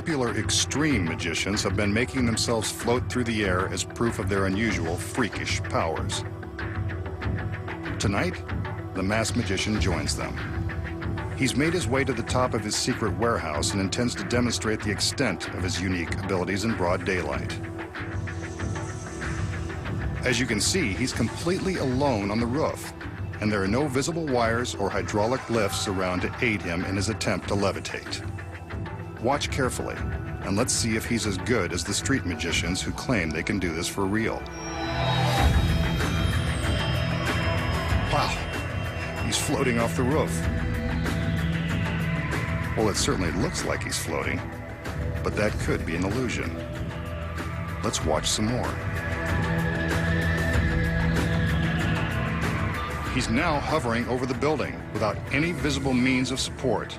popular extreme magicians have been making themselves float through the air as proof of their unusual, freakish powers. Tonight, the masked magician joins them. He's made his way to the top of his secret warehouse and intends to demonstrate the extent of his unique abilities in broad daylight. As you can see, he's completely alone on the roof, and there are no visible wires or hydraulic lifts around to aid him in his attempt to levitate. Watch carefully, and let's see if he's as good as the street magicians who claim they can do this for real. Wow, he's floating off the roof. Well, it certainly looks like he's floating, but that could be an illusion. Let's watch some more. He's now hovering over the building without any visible means of support.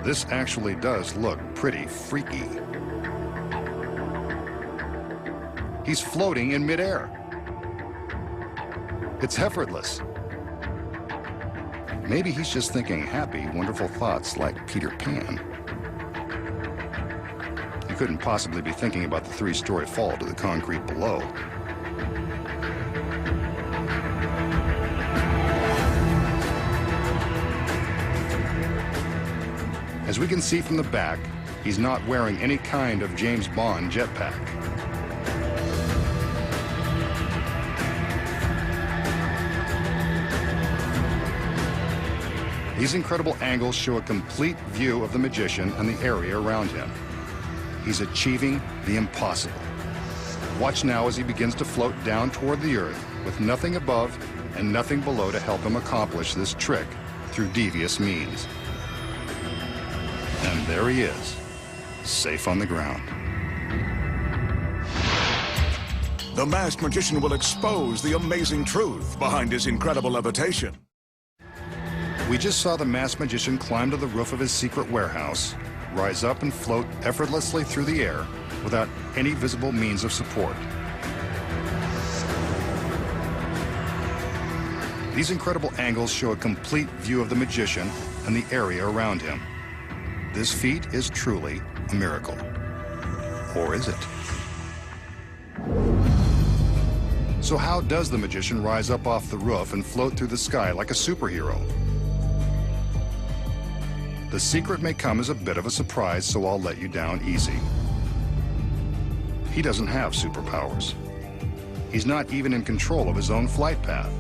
This actually does look pretty freaky. He's floating in midair. It's effortless. Maybe he's just thinking happy, wonderful thoughts like Peter Pan. He couldn't possibly be thinking about the three-story fall to the concrete below. As we can see from the back, he's not wearing any kind of James Bond jetpack. These incredible angles show a complete view of the magician and the area around him. He's achieving the impossible. Watch now as he begins to float down toward the earth with nothing above and nothing below to help him accomplish this trick through devious means. And there he is, safe on the ground. The masked magician will expose the amazing truth behind his incredible levitation. We just saw the masked magician climb to the roof of his secret warehouse, rise up and float effortlessly through the air without any visible means of support. These incredible angles show a complete view of the magician and the area around him. This feat is truly a miracle. Or is it? So how does the magician rise up off the roof and float through the sky like a superhero? The secret may come as a bit of a surprise, so I'll let you down easy. He doesn't have superpowers. He's not even in control of his own flight path.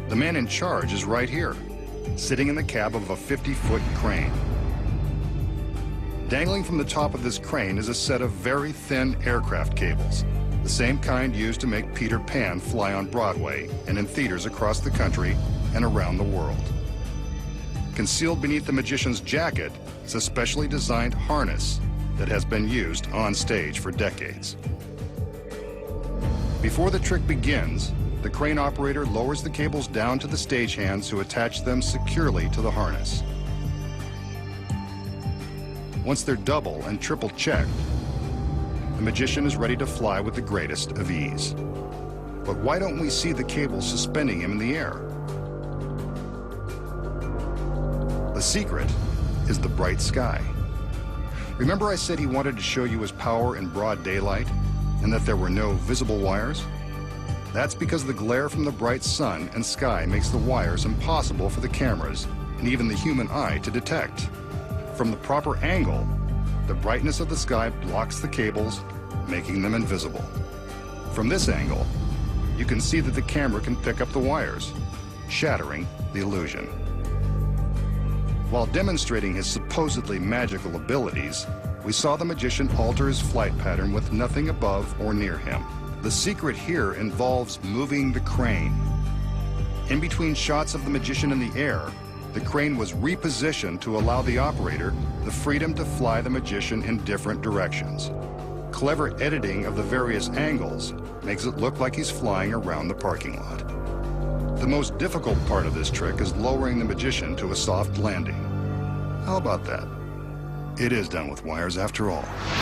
The man in charge is right here, sitting in the cab of a 50-foot crane. Dangling from the top of this crane is a set of very thin aircraft cables, the same kind used to make Peter Pan fly on Broadway and in theaters across the country and around the world. Concealed beneath the magician's jacket is a specially designed harness that has been used on stage for decades. Before the trick begins, the crane operator lowers the cables down to the stagehands who attach them securely to the harness. Once they're double and triple checked, the magician is ready to fly with the greatest of ease. But why don't we see the cables suspending him in the air? The secret is the bright sky. Remember I said he wanted to show you his power in broad daylight and that there were no visible wires? That's because the glare from the bright sun and sky makes the wires impossible for the cameras and even the human eye to detect. From the proper angle, the brightness of the sky blocks the cables, making them invisible. From this angle, you can see that the camera can pick up the wires, shattering the illusion. While demonstrating his supposedly magical abilities, we saw the magician alter his flight pattern with nothing above or near him. The secret here involves moving the crane. In between shots of the magician in the air, the crane was repositioned to allow the operator the freedom to fly the magician in different directions. Clever editing of the various angles makes it look like he's flying around the parking lot. The most difficult part of this trick is lowering the magician to a soft landing. How about that? It is done with wires after all.